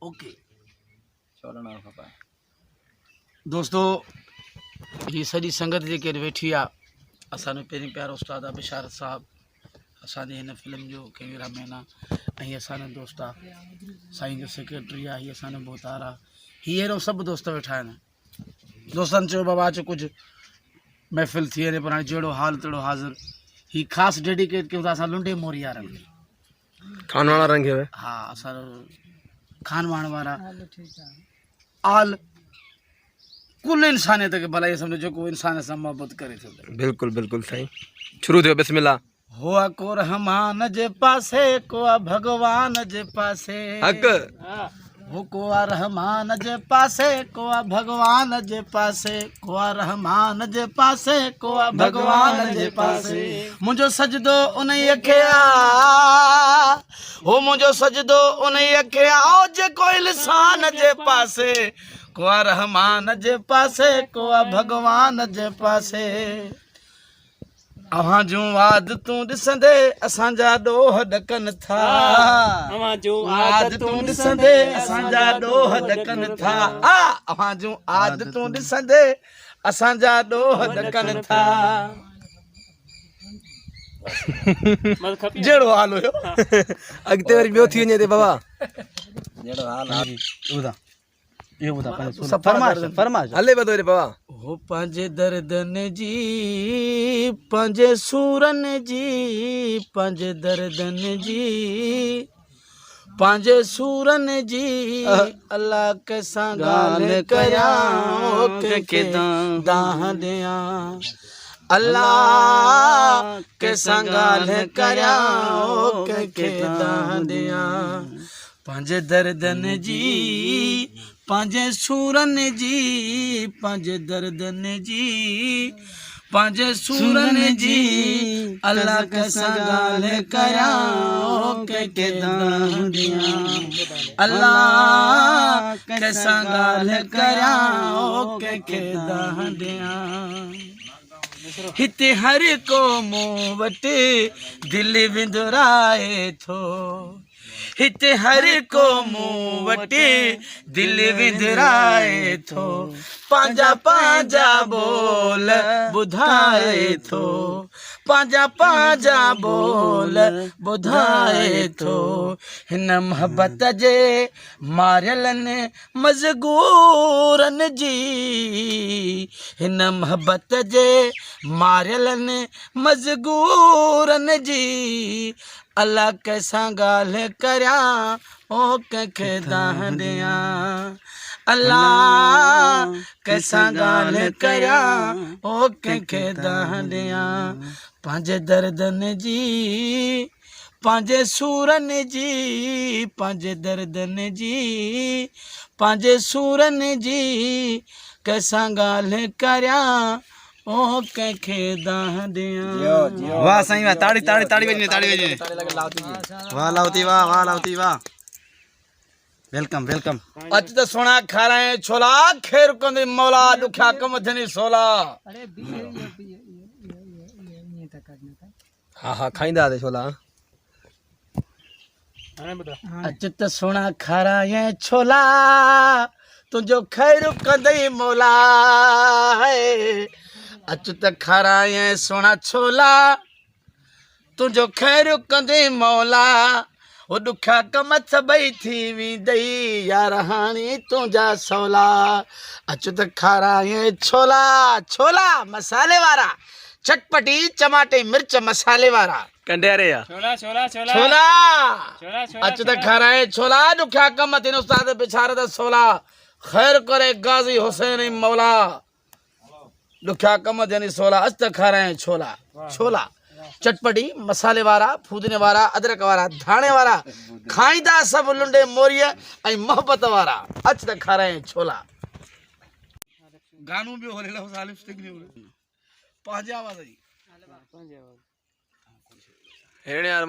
okay दोस्तों ये सॼी संगत जेके वेठी आहे असांजो पहिरीं प्यारो उस्ताद आहे बिशारत साहब असांजे हिन फिल्म जो कैमरामैन आहे ऐं असांजो दोस्त आहे साईं जो सेक्रेटरी आहे हीअ असांजो बोतार आहे हीअ अहिड़ो सभु दोस्त वेठा आहिनि दोस्तनि चयो बाबा अचो कुझु महफ़िल थी वञे पर हाणे जहिड़ो हाल तहिड़ो हाज़िर ही ख़ासि डेडिकेट कयूं था असां लुंडे मोरिया रंग खानवाड़ा रंग है हा असां खानवाण वारा आल कुल इंसानियत के भलाई समझो जो को इंसान से मोहब्बत करे थो बिल्कुल बिल्कुल सही शुरू थियो बिस्मिल्लाह हुआ को रहमान जे पासे को भगवान जे पासे हक हो को रहमान जे पासे को भगवान जे पासे को रहमान जे पासे को भगवान जे पासे मुझो सजदो उन्हीं के आ हो मुझो सजदो उन्हीं के आओ जे को इंसान जे पासे को रहमान जे पासे को भगवान जे पासे अवां जूं आदतूं ॾिसंदे असांजा ॾोह ॾकनि था अवां जूं आदतूं ॾिसंदे असांजा ॾोह ॾकनि था अवां जूं आदतूं ॾिसंदे असांजा ॾोह ॾकनि था जहिड़ो हाल हुयो अॻिते वरी ॿियो थी वञे बाबा जहिड़ो हाल ये बुधा फरमाश हले बतो रे बाबा हो पंहिंजे दर्दन जी पंहिंजे सूरन जी पंहिंजे दर्दन जी पंहिंजे सूरन जी अल्लाह के सां ॻाल्हि कयां के दाह ॾियां अल्लाह के सां ॻाल्हि कयां के दाह ॾियां पंहिंजे दर्दन जी पंहिंजे सूरन जी पंहिंजे दर्दन जी पंहिंजे सूरन जी अल्लाह के सां ॻाल्हि कयां के दाह ॾियां अल्लाह के सां ॻाल्हि कयां के दाह ॾियां हिते हर को मूं वटि दिलि विंदुराए थो हिते हर को मूं वटि दिलि विंदुराए थो पंहिंजा पंहिंजा बोल ॿुधाए थो पंहिंजा पंहिंजा बोल ॿुधाए थो हिन मोहबत जे मारियलनि मज़गूरनि जी हिन मोहबत जे मारियलनि मज़गूरनि जी अल्लाह कैसां ॻाल्हि करियां ओ कंहिंखे दाह ॾियां अल्लाह कैसां ॻाल्हि करियां ओ कंहिंखे दाह ॾियां पंहिंजे दर्दन जी पंहिंजे सूरन जी पंहिंजे दर्दन जी पंहिंजे सूरन जी कैसां ॻाल्हि करियां ओ कंहिंखे दाह ॾियां वाह साईं वाह ताड़ी ताड़ी ताड़ी वजने वाह लावती वाह वेलकम वेलकम अच त सोना खाराए छोला खेर कंदे मौला दुखिया कम थनी सोला हाँ हाँ खाईंदा ते छोला अच त सोना खाराए छोला तुंहिंजो खैर कंदई मौला अच त खाराए सोना छोला तुंहिंजो खैर कंदई मौला वो दुखिया कम सभई थी वेंदई यार हाणे तुंहिंजा सवला अच त खाराए छोला छोला मसाले वारा चटपटी टमाटे मिर्च मसाले वारा कंडेरे या छोला अच त खाराए छोला दुखिया कम थिन उस्ताद बिचारत सोला खैर करे गाजी हुसैन मौला दुखिया कम थियनि सोला अच त खाराए छोला छोला चटपटी मसाले वारा फूदने वारा अदरक वारा धाणे वारा खाईंदा सभु लुंडे मोरिया ऐं मोहब्बत वारा अच त खाराए छोला गानो ॿियो हले लफ़्ज़ आलिफ स्टिक ॿियो पंहिंजे आवाज़ जी हेड़े यार